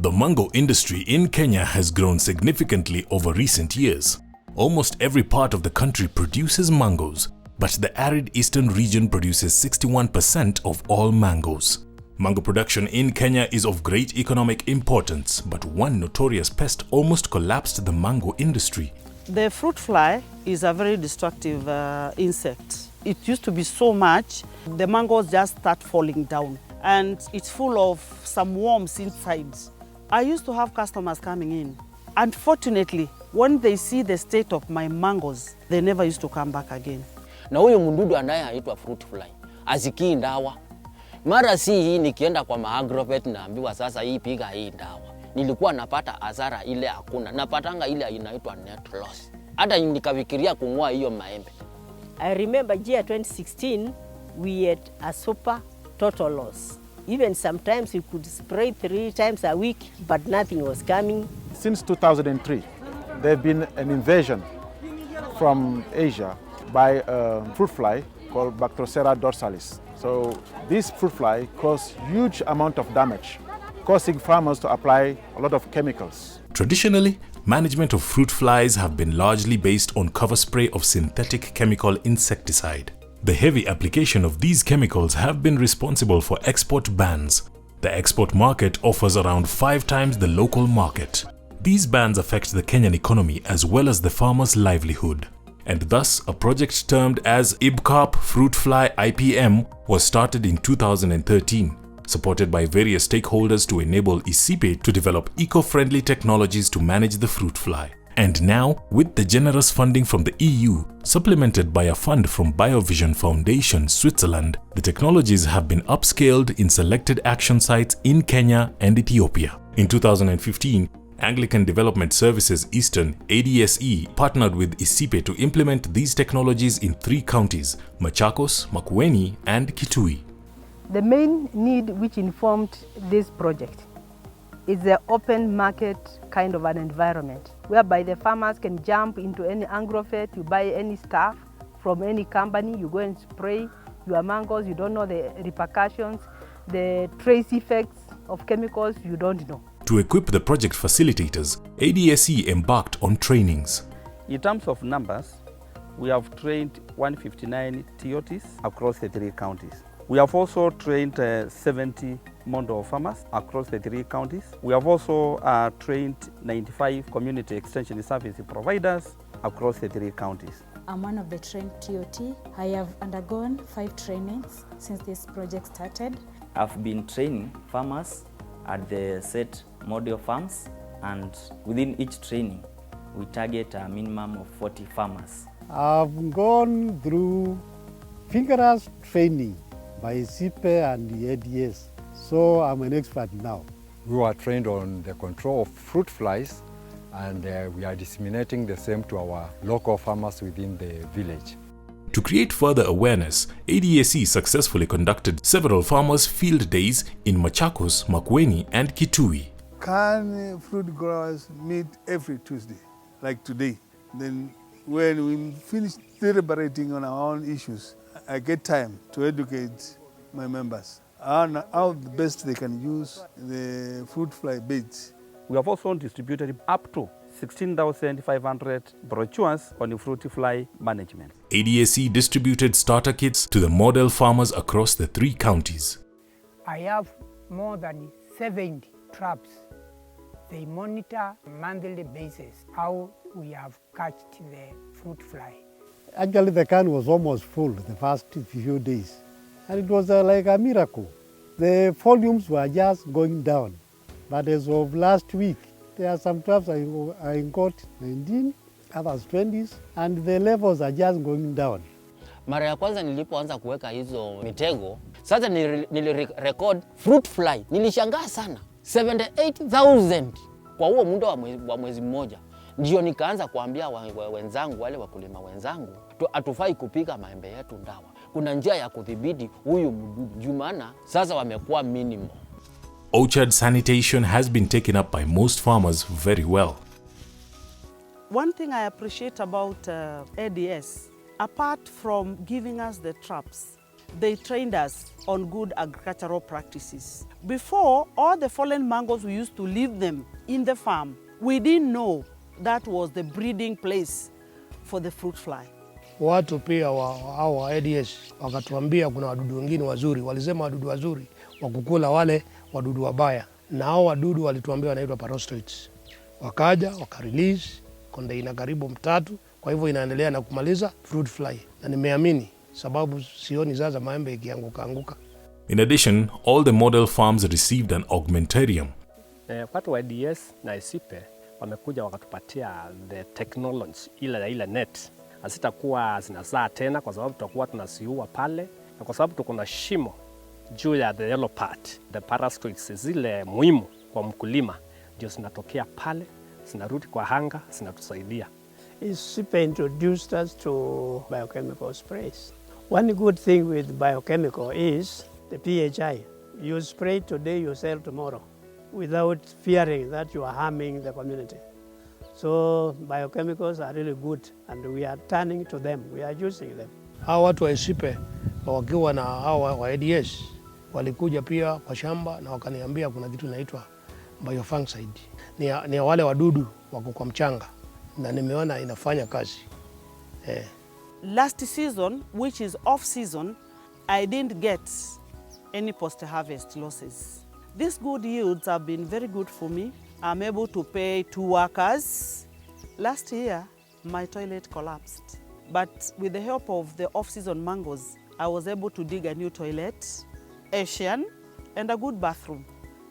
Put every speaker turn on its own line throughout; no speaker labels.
The mango industry in Kenya has grown significantly over recent years. Almost every part of the country produces mangoes, but the arid eastern region produces 61% of all mangoes. Mango production in Kenya is of great economic importance, but one notorious pest almost collapsed the mango industry.
The fruit fly is a very destructive insect. It used to be so much, the mangoes just start falling down, and it's full of some worms inside. I used to have customers coming in. Unfortunately, when they see the state of my mangoes, they never used to come back again.
Na huyo mdudu anayeitwa fruit fly azikii ndawa. Mara si hii nikienda kwa maagrovet naambiwa sasa hii piga hii ndawa. Nilikuwa napata hasara ile hakuna. Napatanga ile inaitwa net loss. Hata nikafikiria kung'oa hiyo maembe.
I remember year 2016 we had a super total loss. Even sometimes we could spray 3 times a week, but nothing was coming.
Since 2003, there have been an invasion from Asia by a fruit fly called Bactrocera dorsalis. So this fruit fly caused huge amount of damage, causing farmers to apply a lot of chemicals.
Traditionally, management of fruit flies have been largely based on cover spray of synthetic chemical insecticide. The heavy application of these chemicals have been responsible for export bans. The export market offers around 5 times the local market. These bans affect the Kenyan economy as well as the farmer's livelihood. And thus, a project termed as IBCARP Fruit Fly IPM was started in 2013, supported by various stakeholders to enable IBCARP to develop eco-friendly technologies to manage the fruit fly. And now, with the generous funding from the EU, supplemented by a fund from BioVision Foundation, Switzerland, the technologies have been upscaled in selected action sites in Kenya and Ethiopia. In 2015, Anglican Development Services Eastern (ADSE) partnered with IBCARP to implement these technologies in 3 counties, Machakos, Makueni, and Kitui.
The main need which informed this project is the open market kind of an environment, whereby the farmers can jump into any agrovet, you buy any stuff from any company, you go and spray your mangoes, you don't know the repercussions, the trace effects of chemicals, you don't know.
To equip the project facilitators, ADSE embarked on trainings.
In terms of numbers, we have trained 159 TOTs across the 3 counties. We have also trained 70 Mondo farmers across the 3 counties. We have also trained 95 community extension service providers across the 3 counties.
I'm one of the trained TOT. I have undergone 5 trainings since this project started.
I've been training farmers at the set model farms, and within each training, we target a minimum of 40 farmers.
I've gone through vigorous training by IBCARP and the ADS, so I'm an expert now.
We were trained on the control of fruit flies, and we are disseminating the same to our local farmers within the village.
To create further awareness, ADSE successfully conducted several farmers' field days in Machakos, Makueni, and Kitui.
Can fruit growers meet every Tuesday, like today? Then when we finish deliberating on our own issues, I get time to educate my members on how the best they can use the fruit fly beds.
We have also distributed up to 16,500 brochures on fruit fly management.
ADSE distributed starter kits to the model farmers across the 3 counties.
I have more than 70 traps. They monitor on a monthly basis how we have catched the fruit fly.
Actually, the can was almost full the first few days, and it was like a miracle. The volumes were just going down, but as of last week, there are some traps I got 19, others 20s, and the levels are just going down.
Mara ya kwanza nilipoanza kuweka hizo mitego, sasa nilirecord fruit fly. Nilishangaa sana. 78,000 kwa huo muda wa mwezi mmoja. Ndio nikaanza kuambia wenzangu, wale wakulima wenzangu, hatufai kupiga maembe yetu ndawa. Kuna njia ya kudhibiti huyu mdudu. Jumana sasa wamekuwa minimal.
Orchard sanitation has been taken up by most farmers very well.
One thing I appreciate about ADS, apart from giving us the traps, they trained us on good agricultural practices. Before, all the fallen mangoes, we used to leave them in the farm. We didn't know that was the breeding place for the fruit fly.
Watu pia wa ADS wakatuambia kuna wadudu wengine wazuri, walisema wadudu wazuri wakukula wale wadudu wabaya, na hao wadudu walituambia wanaitwa parasitoids. Wakaja wakarelease container karibu 3, kwa hivyo inaendelea na kumaliza fruit fly, na nimeamini sababu sioni sasa maembe ikianguka.
In addition, all the model farms received an augmentarium.
Watu wa ADS na IBCARP wamekuja wakatupatia the technology ile net. Asitakuwa zinazaa tena kwa sababu tutakuwa tunasiua pale, na kwa sababu tuko na shimo juu ya the yellow part. The parasitoids zile muhimu kwa mkulima ndio zinatokea pale, zinarudi kwa hanga, zinatusaidia.
IBCARP introduced us to biochemical sprays. One good thing with biochemical is the PHI. You spray today, you sell tomorrow, without fearing that you are harming the community. So biochemicals are really good and we are turning to them, we are using them.
Hao watu wa IBCARP wakiwa na hao wa ADS walikuja pia kwa shamba na wakaniambia kuna kitu inaitwa biofungicide. Ni wale wadudu wako kwa mchanga, na nimeona inafanya kazi.
Last season, which is off season, I didn't get any post-harvest losses. These good yields have been very good for me. I'm able to pay 2 workers. Last year, my toilet collapsed. But with the help of the off-season mangoes, I was able to dig a new toilet, Asian, and a good bathroom.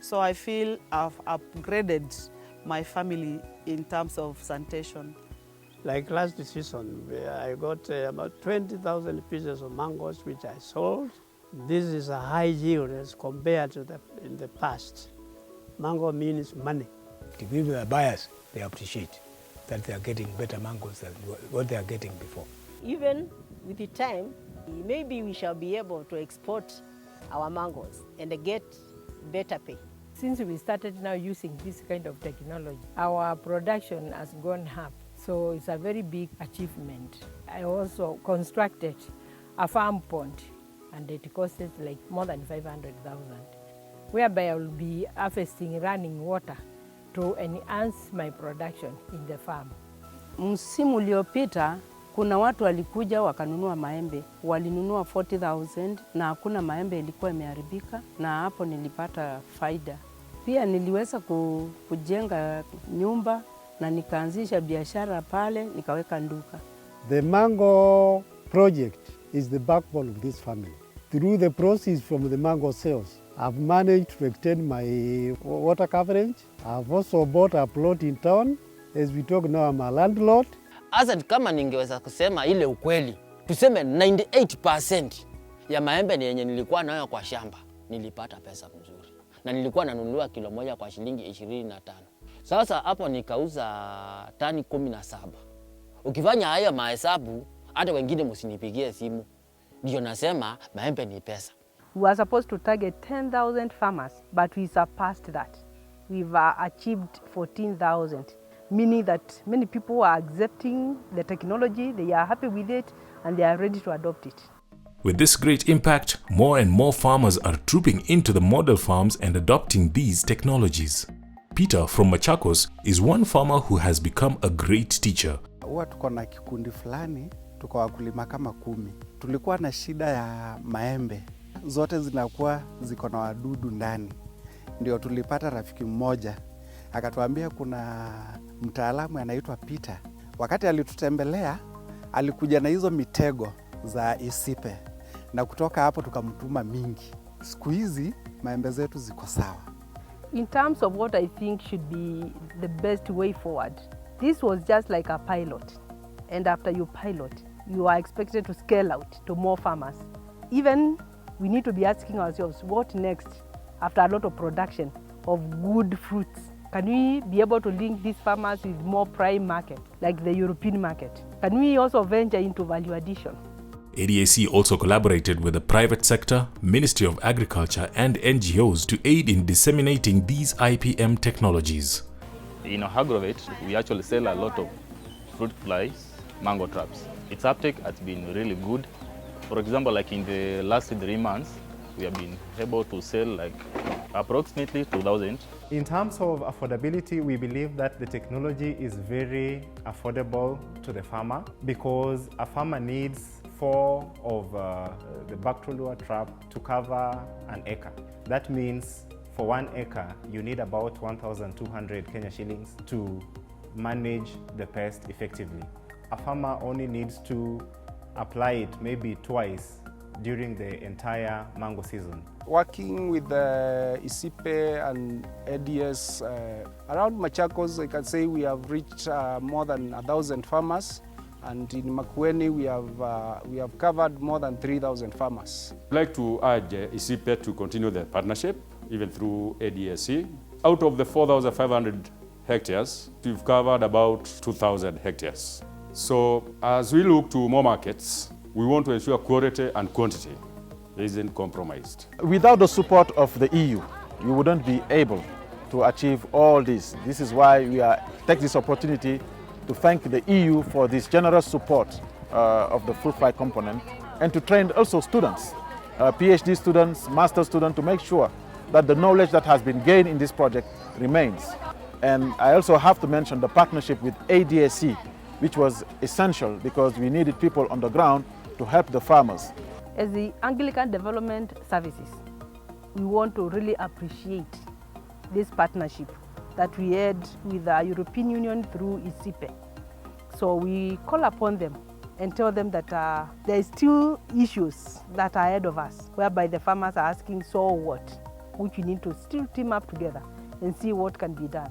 So I feel I've upgraded my family in terms of sanitation.
Like last season, I got about 20,000 pieces of mangoes which I sold. This is a high yield as compared to in the past. Mango means money.
If people are buyers, they appreciate that they are getting better mangoes than what they are getting before.
Even with the time, maybe we shall be able to export our mangoes and get better pay.
Since we started now using this kind of technology, our production has gone up. So it's a very big achievement. I also constructed a farm pond, and it costed like more than 500,000, whereby I will be harvesting running water to enhance my production in the farm.
Msimu uliopita kuna watu walikuja wakanunua maembe, walinunua 40,000 na hakuna maembe ilikuwa imeharibika, na hapo nilipata faida. Pia niliweza kujenga nyumba na nikaanzisha biashara pale, nikaweka nduka.
The mango project is the backbone of this family. Through the proceeds from the mango sales, I've managed to extend my water coverage. I've also bought a plot in town. As we talk now, I'm a landlord.
Asa kama ningeweza kusema ile ukweli, tuseme 98% ya maembe ni yenye nilikuwa nayo kwa shamba, nilipata pesa mzuri. Na nilikuwa nanunua kilo moja kwa shilingi 25. Sasa hapo nikauza tani 17. Ukifanya haya mahesabu, hata wengine msinipigie simu. Ndio nasema maembe ni pesa.
We were supposed to target 10,000 farmers, but we surpassed that. We've achieved 14,000, meaning that many people are accepting the technology, they are happy with it, and they are ready to adopt it.
With this great impact, more and more farmers are trooping into the model farms and adopting these technologies. Peter from Machakos is one farmer who has become a great teacher.
Huwa tuko na kikundi fulani, tuko wakulima kama 10. Tulikuwa na shida ya maembe. Zote zinakuwa ziko na wadudu ndani. Ndio tulipata rafiki mmoja. Akatuambia kuna mtaalamu anaitwa Peter. Wakati alitutembelea, alikuja na hizo mitego za IBCARP. Na kutoka hapo tukamtuma mingi. Siku hizi maembe zetu ziko sawa.
In terms of what I think should be the best way forward, this was just like a pilot. And after you pilot, you are expected to scale out to more farmers. Even we need to be asking ourselves, what next after a lot of production of good fruits? Can we be able to link these farmers with more prime market, like the European market? Can we also venture into value addition?
ADAC also collaborated with the private sector, Ministry of Agriculture and NGOs to aid in disseminating these IPM technologies.
In Agrovet, we actually sell a lot of fruit flies, mango traps. Its uptake has been really good For example, like in the last 3 months, we have been able to sell like approximately 2,000.
In terms of affordability, we believe that the technology is very affordable to the farmer because a farmer needs 4 of the Bactrolua trap to cover an acre. That means for 1 acre, you need about 1,200 Kenya shillings to manage the pest effectively. A farmer only needs to apply it maybe twice during the entire mango season.
Working with IBCARP and ADS around Machakos, I can say we have reached more than 1,000 farmers, and in Makueni we have covered more than 3,000 farmers.
I'd like to urge IBCARP to continue the partnership, even through ADSC. Out of the 4,500 hectares, we've covered about 2,000 hectares. So as we look to more markets, we want to ensure quality and quantity isn't compromised.
Without the support of the EU, you wouldn't be able to achieve all this. This is why we take this opportunity to thank the EU for this generous support of the fruit fly component, and to train also students, PhD students, master students, to make sure that the knowledge that has been gained in this project remains. And I also have to mention the partnership with ADSC, which was essential because we needed people on the ground to help the farmers.
As the Anglican Development Services, we want to really appreciate this partnership that we had with the European Union through IBCARP. So we call upon them and tell them that there are still issues that are ahead of us, whereby the farmers are asking, so what? Which we need to still team up together and see what can be done.